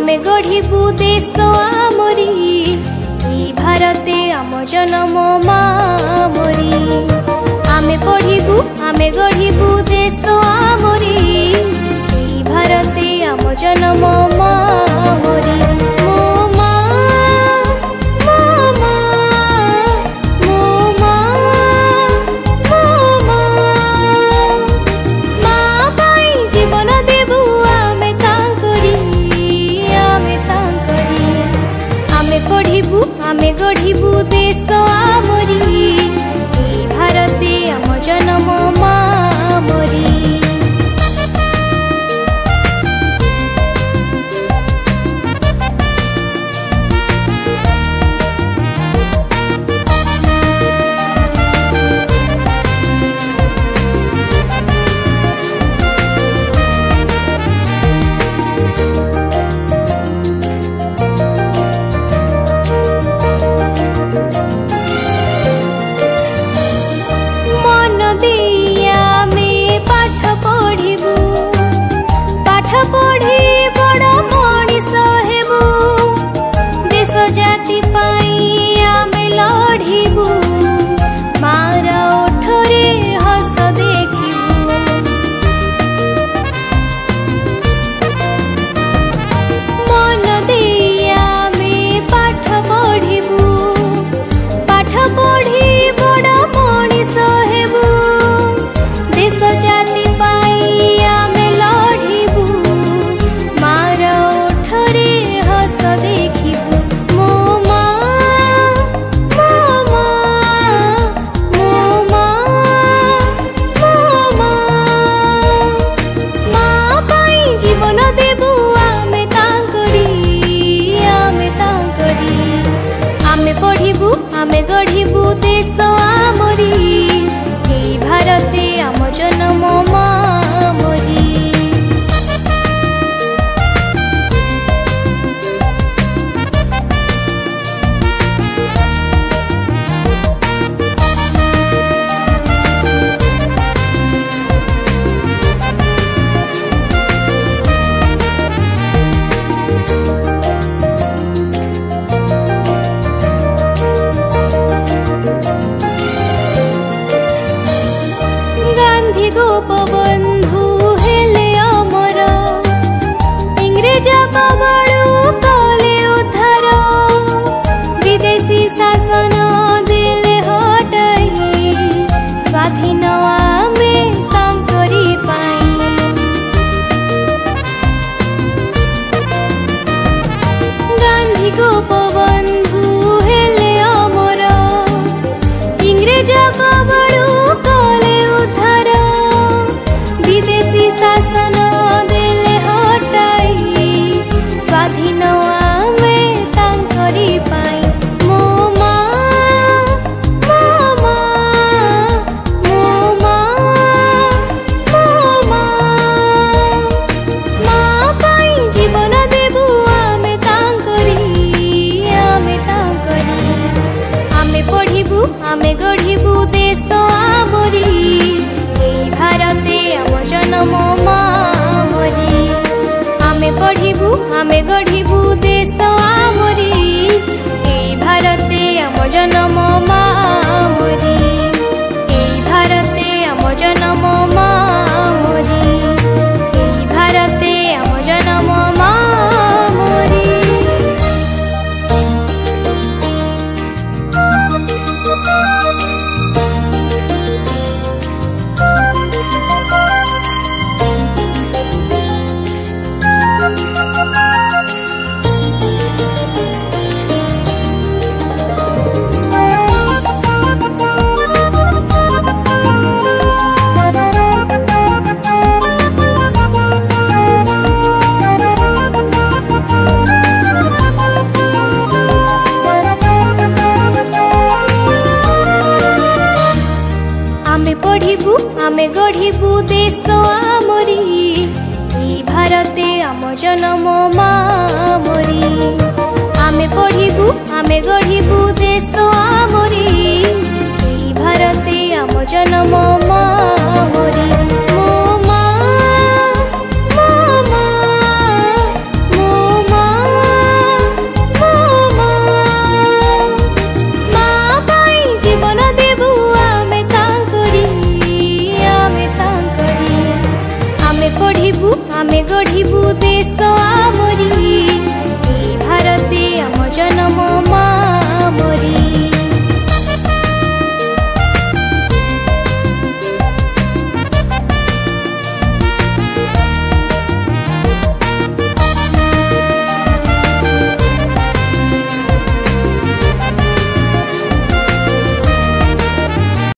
आमे गढ़िबु देश आमरी ई भारते आम जन्म मामरी आमे पढ़िबु आमे गढ़िबु देश आमरी ई भारते आम जन्म मामरी आमे गढ़िबु देश आमरी ई भारते आम जन्म मामरी आमे गढ़िबु देश आमरी ई भारते आम जन्म मामरी गोपबंधु हेले अमर इंग्रेज कबड़ू कले उद्धार विदेशी शासन दिले हटाई स्वाधीन आमे तांकरी पाई गांधी गोपबंधु हेले अमर इंग्रेज कबड़ू कले उद्धार विदेशी शासन दिले हटाई स्वाधीन आमे तांकरी पाई मो पाई जीवन देबु आमे तांकरी आमे पढ़िबु आमे गढ़िबु देश आमरी ई भारते आम जन्म मामरी आमे पढ़िबु आमे गढ़िबु देश आमरी ई भारते आम जन्म मामरी ई भारते आम जन्म मामरी ई भारते आम जन्म मामरी पढ़िबु आमे गढ़िबु देश आमरी ई भारते आम जन्म मामरी आमे पढ़िबु आमे गढ़िबु देश आमरी ई भारते आम जन्म मामरी मो मा गढ़िबु देश